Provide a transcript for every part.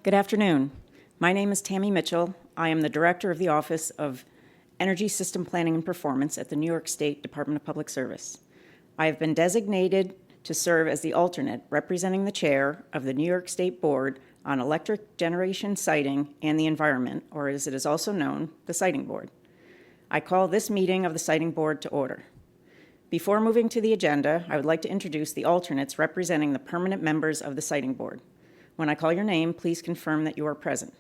Good afternoon. My name is Tammy Mitchell. I am the Director of the Office of Energy System Planning and Performance at the New York State Department of Public Service. I have been designated to serve as the alternate representing the chair of the New York State Board on Electric Generation Siting and the Environment, or as it is also known, the Siting Board. I call this meeting of the Siting Board to order. Before moving to the agenda, I would like to introduce the alternates representing the permanent members of the Siting Board. When I call your name, please confirm that you are present.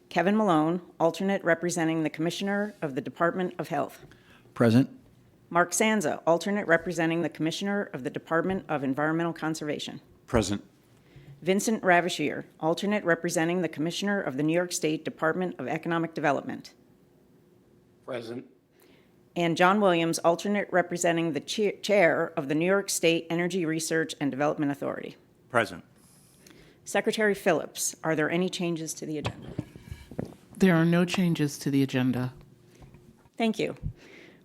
Kevin Malone, alternate representing the Commissioner of the Department of Health. Present. Mark Sanza, alternate representing the Commissioner of the Department of Environmental Conservation. Present. Vincent Ravishir, alternate representing the Commissioner of the New York State Department of Economic Development. Present. And John Williams, alternate representing the Chair of the New York State Energy Research and Development Authority. Present. Secretary Phillips, are there any changes to the agenda? There are no changes to the agenda. Thank you.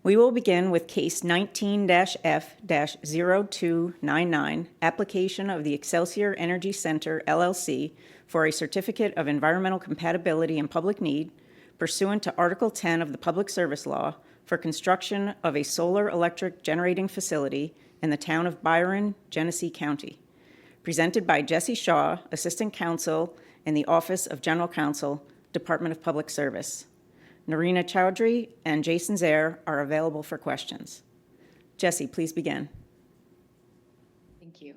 We will begin with Case 19-F-0299, application of the Excelsior Energy Center, LLC, for a Certificate of Environmental Compatibility and Public Need pursuant to Article 10 of the Public Service Law for construction of a solar electric generating facility in the town of Byron, Genesee County. Presented by Jesse Shaw, Assistant Counsel in the Office of General Counsel, Department of Public Service. Narina Chowdhury and Jason Zaire are available for questions. Jesse, please begin. Thank you.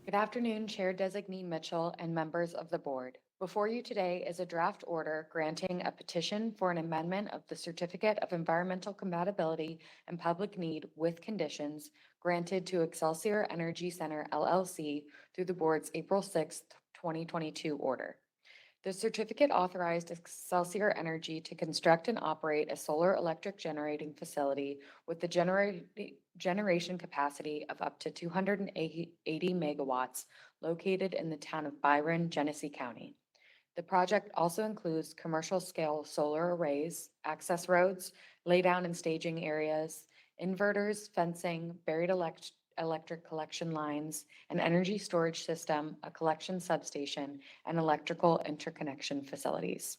Good afternoon, Chair Designee Mitchell and members of the board. Before you today is a draft order granting a petition for an amendment of the Certificate of Environmental Compatibility and Public Need with conditions granted to Excelsior Energy Center, LLC through the board's April 6th, 2022 order. The certificate authorized Excelsior Energy to construct and operate a solar electric generating facility with the generation capacity of up to 280 megawatts located in the town of Byron, Genesee County. The project also includes commercial scale solar arrays, access roads, laydown and staging areas, inverters, fencing, buried electric collection lines, an energy storage system, a collection substation, and electrical interconnection facilities.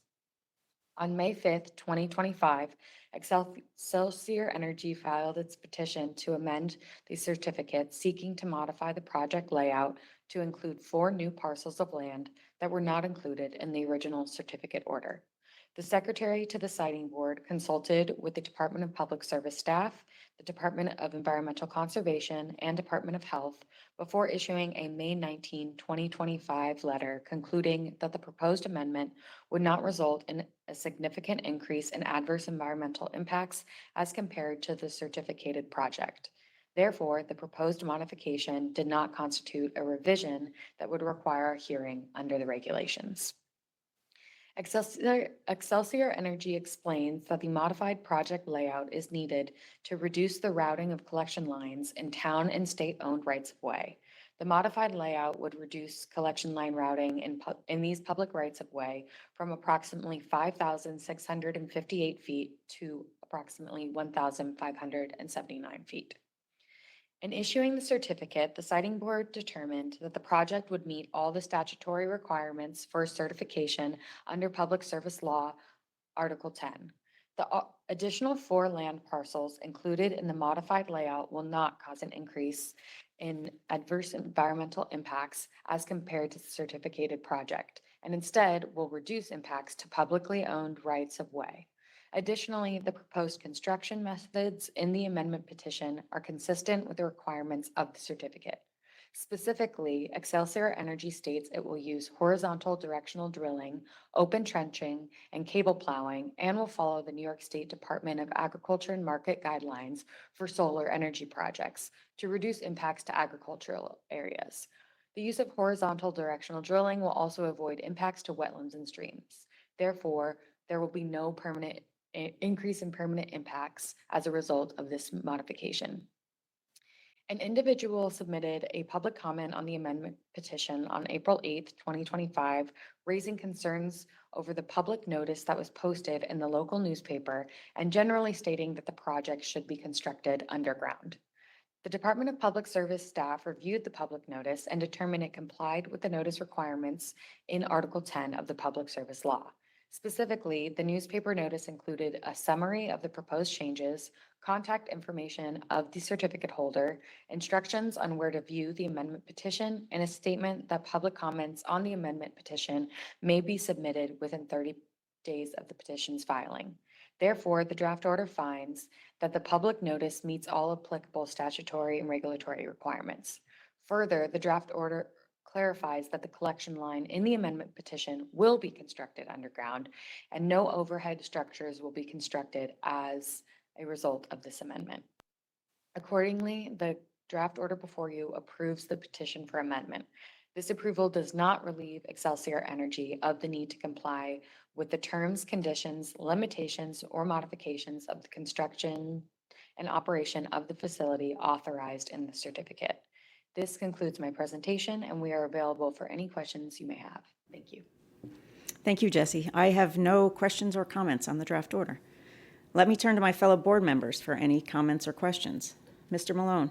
On May 5th, 2025, Excelsior Energy filed its petition to amend the certificate seeking to modify the project layout to include 4 new parcels of land that were not included in the original certificate order. The Secretary to the Siting Board consulted with the Department of Public Service staff, the Department of Environmental Conservation, and Department of Health before issuing a May 19, 2025 letter concluding that the proposed amendment would not result in a significant increase in adverse environmental impacts as compared to the certificated project. Therefore, the proposed modification did not constitute a revision that would require a hearing under the regulations. Excelsior Energy explains that the modified project layout is needed to reduce the routing of collection lines in town and state-owned rights-of-way. The modified layout would reduce collection line routing in these public rights-of-way from approximately 5,658 feet to approximately 1,579 feet. In issuing the certificate, the Siting Board determined that the project would meet all the statutory requirements for certification under Public Service Law, Article 10. The additional 4 land parcels included in the modified layout will not cause an increase in adverse environmental impacts as compared to the certificated project, and instead will reduce impacts to publicly owned rights-of-way. Additionally, the proposed construction methods in the amendment petition are consistent with the requirements of the certificate. Specifically, Excelsior Energy states it will use horizontal directional drilling, open trenching, and cable plowing, and will follow the New York State Department of Agriculture and Market guidelines for solar energy projects to reduce impacts to agricultural areas. The use of horizontal directional drilling will also avoid impacts to wetlands and streams. Therefore, there will be no permanent increase in permanent impacts as a result of this modification. An individual submitted a public comment on the amendment petition on April 8th, 2025, raising concerns over the public notice that was posted in the local newspaper and generally stating that the project should be constructed underground. The Department of Public Service staff reviewed the public notice and determined it complied with the notice requirements in Article 10 of the Public Service Law. Specifically, the newspaper notice included a summary of the proposed changes, contact information of the certificate holder, instructions on where to view the amendment petition, and a statement that public comments on the amendment petition may be submitted within 30 days of the petition's filing. Therefore, the draft order finds that the public notice meets all applicable statutory and regulatory requirements. Further, the draft order clarifies that the collection line in the amendment petition will be constructed underground and no overhead structures will be constructed as a result of this amendment. Accordingly, the draft order before you approves the petition for amendment. This approval does not relieve Excelsior Energy of the need to comply with the terms, conditions, limitations, or modifications of the construction and operation of the facility authorized in the certificate. This concludes my presentation, and we are available for any questions you may have. Thank you. Thank you, Jesse. I have no questions or comments on the draft order. Let me turn to my fellow board members for any comments or questions. Mr. Malone,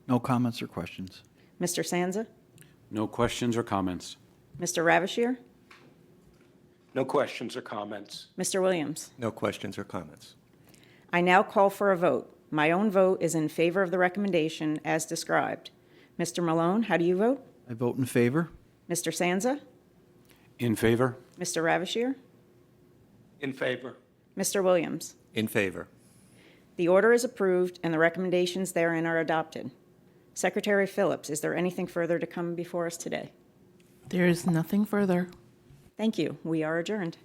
No comments or questions. Mr. Sanza, No questions or comments. Mr. Ravishir, No questions or comments. Mr. Williams. No questions or comments. I now call for a vote. My own vote is in favor of the recommendation as described. Mr. Malone, how do you vote? I vote in favor. Mr. Sanza, In favor? Mr. Ravishir, In favor. Mr. Williams. In favor. The order is approved and the recommendations therein are adopted. Secretary Phillips, is there anything further to come before us today? There is nothing further. Thank you. We are adjourned.